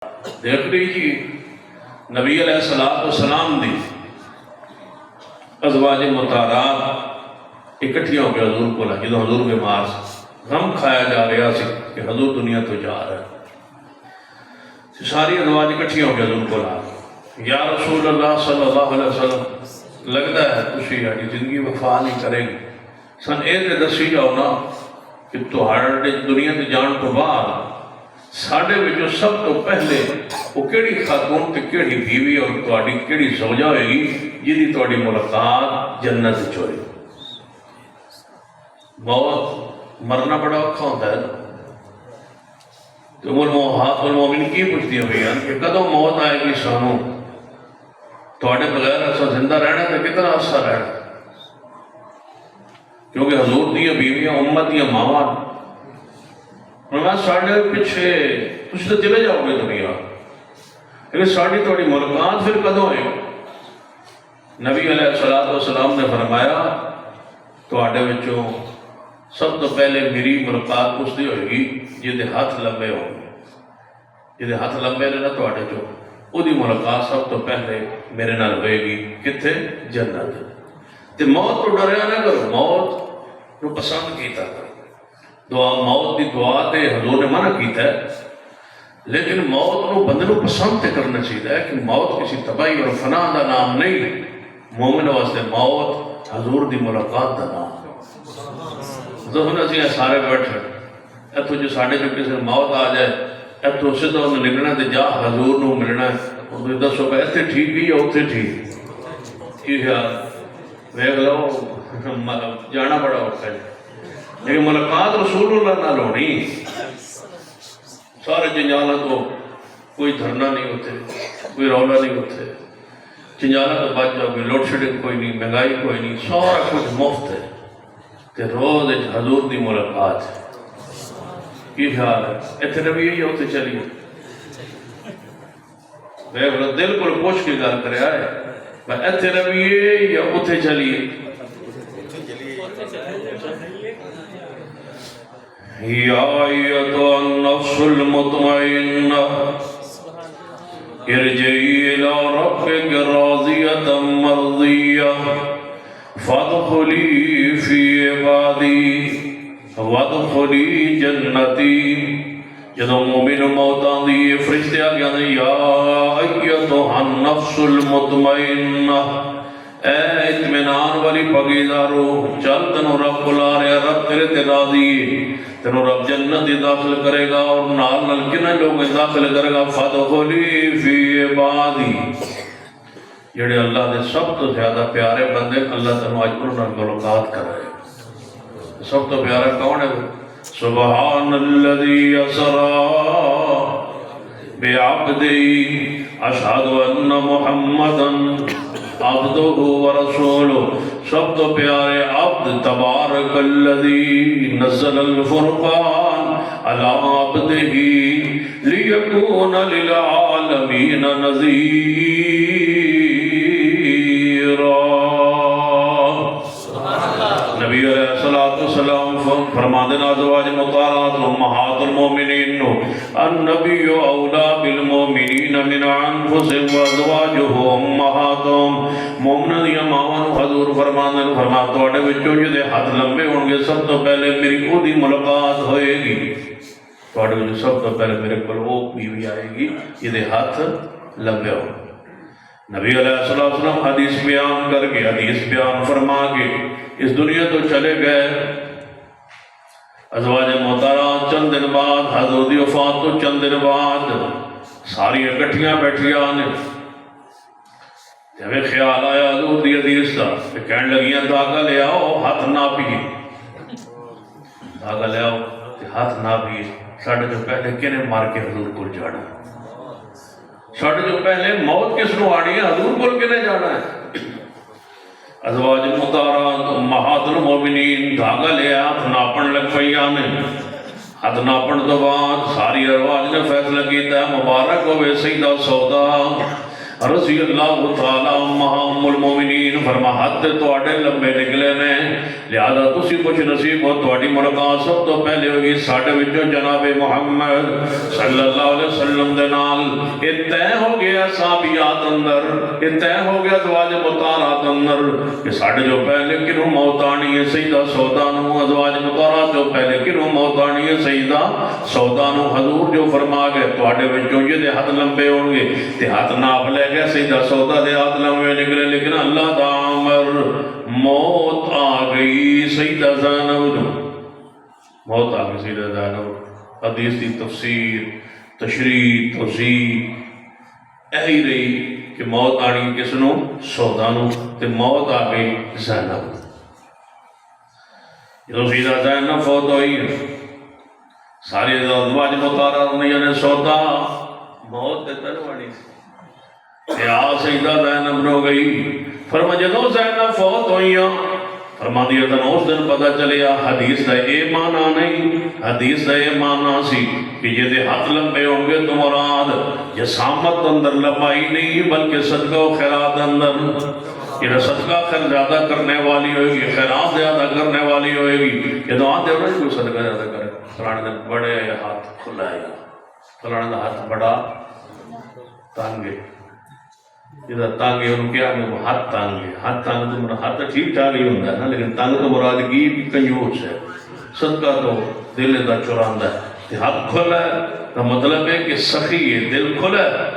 دیکھ لیجیے نبی علیہ السلام دی ازواج مطہرات اکٹھیاں ہو کے حضور کو لگی تو حضور بیمار سے غم کھایا جا رہا سی کہ حضور دنیا تو جا رہا ہے، ساری ازواج اکٹھیاں ہو کے حضور کو لا یا رسول اللہ صلی اللہ علیہ وسلم لگتا ہے خوشی ہے زندگی وفا نہیں کرے گی، سن اے تے دسی جاؤ نا کہ تہاڈے دنیا تے جان تو بعد ساڈے وچوں سب تو پہلے وہ کیڑی خاتون تے کیڑی بیوی اور تہاڈی کیڑی زوجہ ہوئے گی جہدی تہاڈی ملاقات جنت وچ ہوئے گی۔ موت مرنا بڑا اوکھا ہوتا ہے تو المومن کی پوچھتی ہوئی ہیں کہ کدوں موت آئے گی سانوں تہاڈے بغیر ایسا زندہ رہنا تے کتنا عرصہ رہنا، کیونکہ حضور دیا بیویاں امت دیا ماواں میں ساڑھے پیچھے تُجھ تو چلے جاؤ گے دنیا لیکن ساڑھی تھوڑی ملاقات پھر کدوں ہے؟ نبی علیہ السلام نے فرمایا تہاڈے وچوں سب تو پہلے میری ملاقات اس دی ہوئے گی جہدے ہاتھ لمبے ہوں گے، جہدے ہاتھ لمبے نے نا تہاڈے چوں وہ دی ملاقات سب تو پہلے میرے نال ہوئے گی کتھے؟ جنت۔ تے موت تو ڈریا نہ کرو، موت نو پسند کیتا کرو، دعا موت دی دعا تے حضور نے منع کیتا ہے لیکن موت نو بندے نو پسند تے کرنا چاہیے کہ موت کسی تباہی اور فنا دا نام نہیں، مومن واسطے موت حضور دی ملاقات دا نام۔ تو ہن اسی سارے بیٹھے اتو جو ساڈے جو کسی موت آ جائے اتو سیدھا انہیں نکلنا تے جا حضور نو ملنا ہے، انہیں دسو کہ اتنے ٹھیک ہی یا اتنے ٹھیک کی خیال ویکھ لو جانا بڑا اوکھا ہے لیکن ملاقات رسول اللہ نال ہونی، سارے جنجالاں تو کوئی دھرنا نہیں ہوتے، کوئی رولا نہیں ہوتے، جنجالاں تو بچ جاؤ گے، لوڈ شیڈنگ کوئی نہیں، مہنگائی کوئی نہیں، سارا کچھ مفت ہے کہ روز حضور دی ملاقات ہے۔ کی خیال ہے اتنے رویے یا اتنے چلیے دیکھ لو دل کو پوچھ کے گل کرے آئے اتنے رویے یا اتنے چلیے؟ یا ایتھا النفس المطمئنہ ارجعی الی ربک راضیۃ مرضیہ فادخلی فی عبادی وادخلی جنتی۔ جدو مومن موت آندی فرشتے آ گیا یا ایتھا النفس المطمئنہ اے اطمینان والی پگیدارو چل تنو رب بلا رہا، رب تیرے تے راضی، تنو رب جنت داخل کرے گا اور نال نال کنے لوگ داخل کرے گا فادخلی فی عبادی۔ جڑے اللہ دے سب تو زیادہ پیارے بندے اللہ تنو اج انہاں نال ملاقات کرائے۔ سب تو پیارا کون ہے؟ سبحان الذی اسری بعبدی اشہد ان محمدا عبدہ ورسولہ۔ سب تو پیارے عبد تبارک الذی نزل الفرقان علی عبدہ لیکون للعالمین نذیرا۔ نبی علیہ السلام فرماندے ازواج مطہرات امہات المومنین النبی اولا بالمومنین من انفسہم وازواجہ امہاتہم۔ مومنہ دیا ماواں حضور فرماندے تواڈے وچوں جدے ہاتھ لمبے ہون گے سب تو پہلے میری او دی ملاقات ہوئے گی، تواڈے وچوں سب تو پہلے میرے کول او بیوی آئے گی جدے ہاتھ لمبے ہون۔ نبی علیہ السلام حدیث بیان کر کے حدیث بیان فرما کے اس دنیا تو چلے گئے۔ ازواج محترمات چند دن بعد حضور دی وفات تو چند دن بعد ساری اکٹھیاں بیٹھیاں نے جب خیال آیا حضور دی حدیث کا کہ کہنے لگیاں دھاگا لے آؤ ہاتھ نہ پیے، دھاگا لے آؤ کہ ہاتھ نہ پیے۔ ساڑھے جو پہلے کنے مار کے حضور کو جانا، ساڑھے جو پہلے موت کس نو آنی ہے حضور کو کنے جانا ہے؟ ازواج مطہرات امہات المومنین دھاگا لے ہاتھ ناپن لگ پئیاں نے۔ ہاتھ ناپن تو بعد ساری ازواج نے فیصلہ کیتا ہے مبارک ہوئے سیدہ سودا رضی اللہ تعالیٰ عنہ المومنین فرما حد تواڈے لمبے نکلے نے لہذا تسی کچھ نصیب ہو تواڈی ملاقات سب تو پہلے ہوگی ساڈے وچوں جناب محمد صلی اللہ علیہ وسلم دے نال یہ طے ہو گیا صحابیات اندر یہ طے ہو گیا ازواج مطہرات اندر کہ ساڈے جو پہلے کنوں موت آنی ہے سیدہ سودا نو ازواج مطہرات جو پہلے کنوں موت آنی ہے سیدہ سودا نو حضور جو فرما گئے تواڈے وچوں یہ دے ہاتھ لمبے ہون گے تے ہاتھ ناپ لے گئے سیدہ سودا دے ہاتھ لمبے نکلے لیکن اللہ دا امر موت آ گئی سیدہ زینب موت آ گئی سیدہ زینب حدیث دی تفسیر تشریح توضیح ایہی رہی کہ موت آنی کس نو سودا نو تے موت آ گئی زینب جو سیدہ زینب فوت ہوئی ساری ازواج مطہرات نے یعنی سودا موت تے تروانی یا سیدہ زینب رو گئی فرما جدو زینب فوت ہوئیاں فرما دیا تھا اس دن پتہ چلیا حدیث دا اے معنی نہیں حدیث دا اے معنی سی کہ یہ دے ہاتھ لمبے ہوں گے تو مراد جسامت اندر لمبائی نہیں بلکہ صدقہ و خیرات اندر یہ صدقہ خیر زیادہ کرنے والی ہوئے گی خیرات زیادہ کرنے والی ہوئے گی یہ تو آتے ہونا کوئی صدقہ زیادہ کرے فلانے دن بڑے ہاتھ کھلائے فلانے دا ہاتھ بڑا تانگے جدہ تانگے انہوں کیا کہ وہ ہاتھ تانگے تو مراد ہاتھ ٹھیک ٹھاک ہی ہوتا ہے نا لیکن تانگ تو مراد کی کنجوس ہے صدقہ تو دل دا چراندہ ہے تے ہاتھ کھلا ہے تو مطلب ہے کہ سخی ہے دل کھلا ہے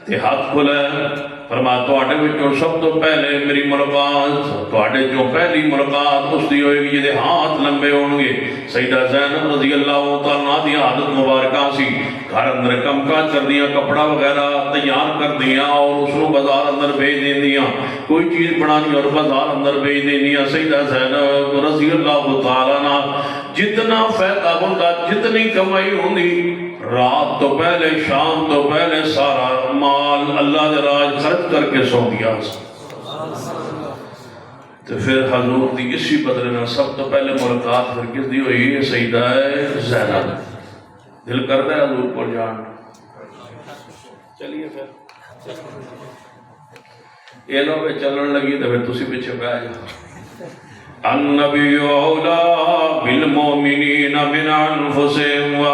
تے ہاتھ کھلا ہے فرما تواڈے وچوں سب تو پہلے میری ملاقات تواڈے جو پہلی ملاقات اس دی ہوئے گی جدے ہاتھ لمبے ہون گے سیدہ زینب رضی اللہ تعالیٰ دی عادت مبارکہ سی گھر اندر کم کاج کر دیا کپڑا وغیرہ تیار کر دیا اور اس کو بازار اندر بھیج دیں دیا کوئی چیز بنانی اور بازار اندر بھیج دیں دیا سیدہ زینب رضی اللہ تعالیٰ جتنا فائدہ ہوتا جتنی کمائی ہوندی رات تو پہلے شام تو پہلے سارا مال اللہ دے راج خرچ کر کے سو دیا تو پھر حضور دی اسی بدلے میں سب تو پہلے ملاقات پھر کس دی ہوئی ہے سیدہ زینب دل کرتا ہے حضور کو جان چلیے پھر یہ لوگ چلن لگی تو پھر تسی پیچھے پہ آ جاؤ النبی اولا بالمومنین من انفسهم